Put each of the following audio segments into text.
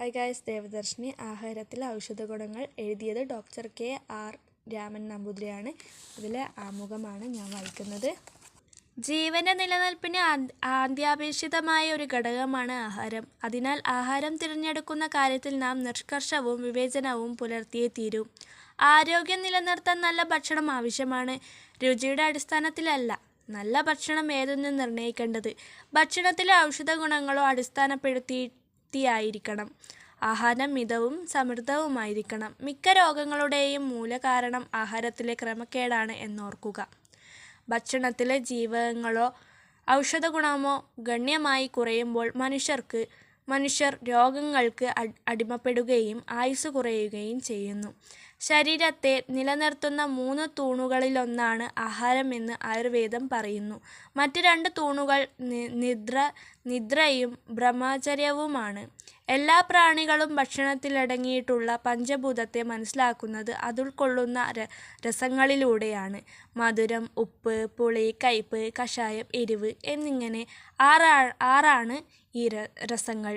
Hi guys, Devadarshini ആഹാരത്തിലെ ഔഷധഗുണങ്ങൾ എഴുതിയത് doctor K R. Raman നമ്പൂതിരിയാണ്. ഇതിലെ ആമുഖമാണ് ഞാൻ വായിക്കുന്നത്. ജീവൻ്റെ നിലനിൽപ്പിന് അത്യാപേക്ഷിതമായ ഒരു ഘടകമാണ് ആഹാരം. അതിനാൽ ആഹാരം തിരഞ്ഞെടുക്കുന്ന കാര്യത്തിൽ നാം നിഷ്കർഷവും വിവേചനവും പുലർത്തിയേ തീരൂ. ആരോഗ്യം നിലനിർത്താൻ നല്ല ഭക്ഷണം ആവശ്യമാണ്. രുചിയുടെ അടിസ്ഥാനത്തിലല്ല നല്ല ഭക്ഷണം ഏതെന്ന് നിർണ്ണയിക്കേണ്ടത്. ഭക്ഷണത്തിലെ ഔഷധ ഗുണങ്ങളോ അടിസ്ഥാനപ്പെടുത്തിയായിരിക്കണം. ആഹാരം മിതവും സമൃദ്ധവുമായിരിക്കണം. മിക്ക രോഗങ്ങളുടെയും മൂലകാരണം ആഹാരത്തിലെ ക്രമക്കേടാണ് എന്നോർക്കുക. ഭക്ഷണത്തിലെ ജീവകങ്ങളോ ഔഷധഗുണമോ ഗണ്യമായി കുറയുമ്പോൾ മനുഷ്യർ രോഗങ്ങൾക്ക് അടിമപ്പെടുകയും ആയുസ്സ് കുറയുകയും ചെയ്യുന്നു. ശരീരത്തെ നിലനിർത്തുന്ന 3 തൂണുകളിലൊന്നാണ് ആഹാരമെന്ന് ആയുർവേദം പറയുന്നു. മറ്റ് 2 തൂണുകൾ നിദ്രയും ബ്രഹ്മചര്യവുമാണ്. എല്ലാ പ്രാണികളും ഭക്ഷണത്തിലടങ്ങിയിട്ടുള്ള പഞ്ചഭൂതത്തെ മനസ്സിലാക്കുന്നത് അതുൾക്കൊള്ളുന്ന രസങ്ങളിലൂടെയാണ്. മധുരം, ഉപ്പ്, പുളി, കയ്പ്, കഷായം, എരിവ് എന്നിങ്ങനെ 6 ഈ രസങ്ങൾ.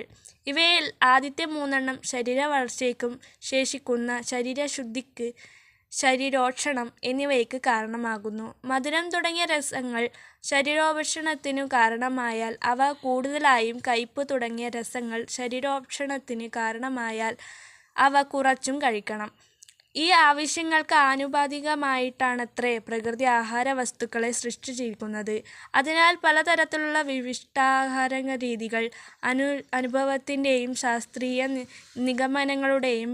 ഇവയിൽ ആദ്യത്തെ 3 ശരീരവളർച്ചയ്ക്കും ശേഷിക്കുന്ന ശരീരശുദ്ധിക്ക്, ശരീരോഷണം എന്നിവയ്ക്ക് കാരണമാകുന്നു. മധുരം തുടങ്ങിയ രസങ്ങൾ ശരീരോഷണത്തിനു കാരണമായാൽ അവ കൂടുതലായും, കയ്പ് തുടങ്ങിയ രസങ്ങൾ ശരീരോഷണത്തിന് കാരണമായാൽ അവ കുറച്ചും കഴിക്കണം. ഈ ആവശ്യങ്ങൾക്ക് ആനുപാതികമായിട്ടാണത്രേ പ്രകൃതി ആഹാരവസ്തുക്കളെ സൃഷ്ടിച്ചിരിക്കുന്നത്. അതിനാൽ പലതരത്തിലുള്ള വിശിഷ്ടാഹാരരീതികൾ അനുഭവത്തിൻ്റെയും ശാസ്ത്രീയ നിഗമനങ്ങളുടെയും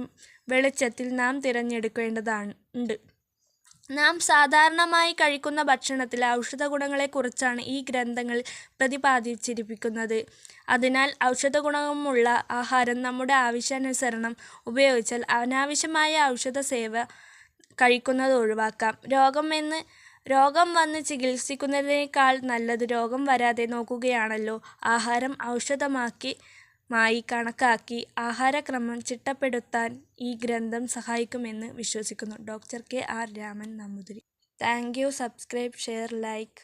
വെളിച്ചത്തിൽ നാം തിരഞ്ഞെടുക്കേണ്ടതുണ്ട്. നാം സാധാരണമായി കഴിക്കുന്ന ഭക്ഷണത്തിലെ ഔഷധഗുണങ്ങളെക്കുറിച്ചാണ് ഈ ഗ്രന്ഥങ്ങൾ പ്രതിപാദിച്ചിരിക്കുന്നത്. അതിനാൽ ഔഷധഗുണമുള്ള ആഹാരം നമ്മുടെ ആവശ്യാനുസരണം ഉപയോഗിച്ചാൽ അനാവശ്യമായ ഔഷധസേവ കഴിക്കുന്നത് ഒഴിവാക്കാം. രോഗം വന്ന് ചികിത്സിക്കുന്നതിനേക്കാൾ നല്ലത് രോഗം വരാതെ നോക്കുകയാണല്ലോ. ആഹാരം ഔഷധമായി കണക്കാക്കി ആഹാരക്രമം ചിട്ടപ്പെടുത്താൻ ഈ ഗ്രന്ഥം സഹായിക്കുമെന്ന് വിശ്വസിക്കുന്നു. Doctor K R. Raman Namboothiri. Thank you. Subscribe, share, like.